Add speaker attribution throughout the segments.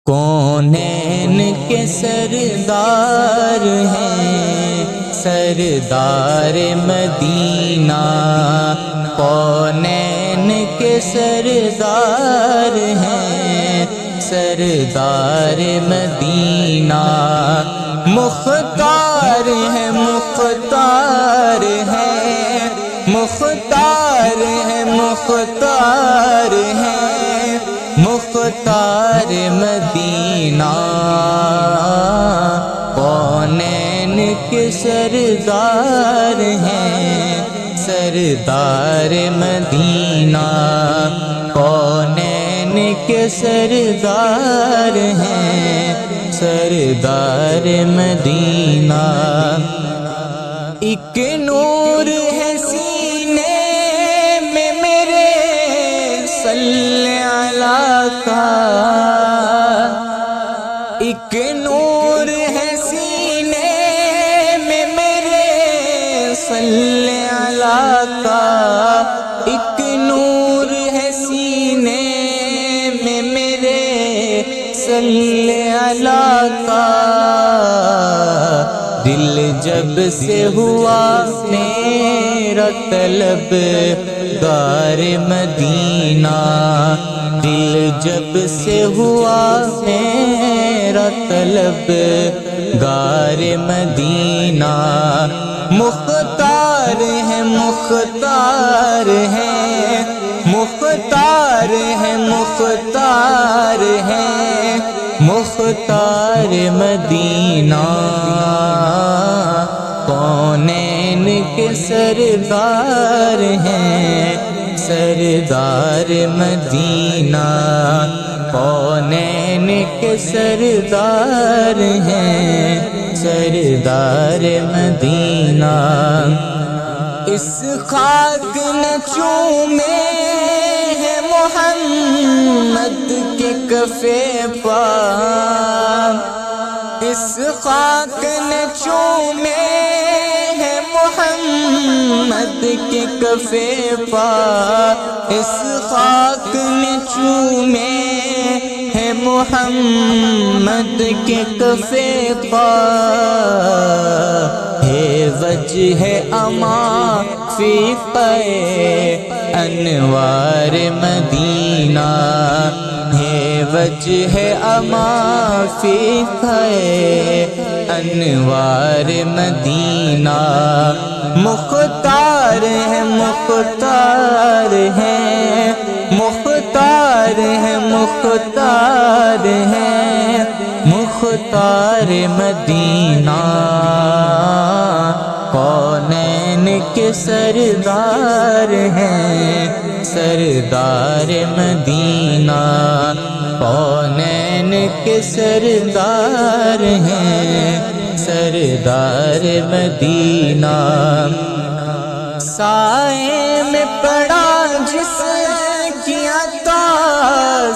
Speaker 1: کونین کے سردار ہیں سردار مدینہ، کونین کے سردار ہیں سردار مدینہ، مختار ہیں مختار ہیں مختار ہیں مختار ہیں مختار مدینہ، کونین کے سردار ہیں سردار مدینہ، کونین کے سردار ہیں سردار مدینہ، ایک نور ہے سینے میں میرے صلی اللہ کا، ایک نور ہے سینے میں میرے صلی اللہ کا، ایک نور ہے سینے میں میرے صلی اللہ کا، دل جب سے ہوا میرا طلب گار مدینہ، دل جب سے ہوا میرا طلب گار مدینہ، مختار ہے مختار ہے مختار ہے مختار ہے مختار مدینہ، کونین کے سردار ہیں سردار مدینہ، کونین کے سردار ہیں سردار مدینہ، اس خاک نہ چومے ہیں محمد کے کفے پاک، اس خاک نہ چومے ہیں محمد کے کفے پاک، اس خاک نہ چومے ہیں محمد کے کفے پاک، ہے وجہ اما فی پے انوار مدینہ، ہے وجہ اما فی پے انوار مدینہ، مختار ہے مختار ہے مختار ہے مختار ہے مختار مدینہ، کونین کے سردار ہیں سردار مدینہ، کونین کے سردار ہیں سردار مدینہ، سائے میں پڑا جس کی عطا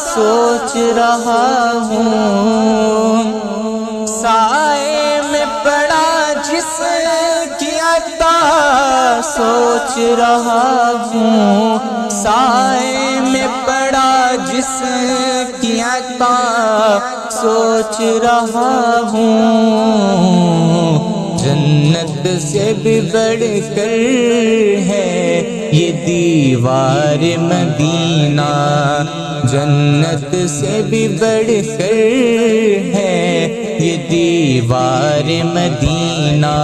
Speaker 1: سوچ رہا ہوں، سائے میں پڑا جس کی عطا سوچ رہا ہوں، سائے میں پڑا جس کی عطا سوچ رہا ہوں، جنت سے بھی بڑھ کر ہے یہ دیوار مدینہ، جنت سے بھی بڑھ کر ہے یہ دیوار مدینہ،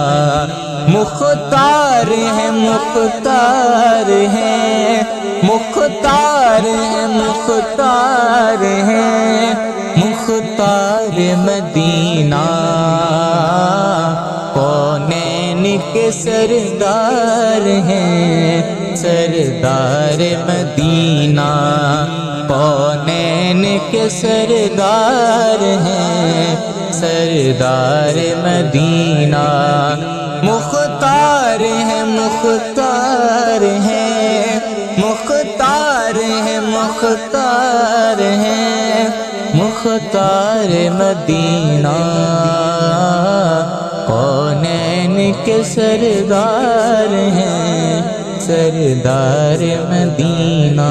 Speaker 1: مختار ہے مختار ہے مختار ہے مختار ہے مختار مدینہ، کونین کے سردار ہیں سردار مدینہ، کونین کے سردار ہیں سردار مدینہ، مختار ہے مختار ہے مختار ہے مختار ہے مختار مدینہ، کونین کے سردار ہیں سردار مدینہ۔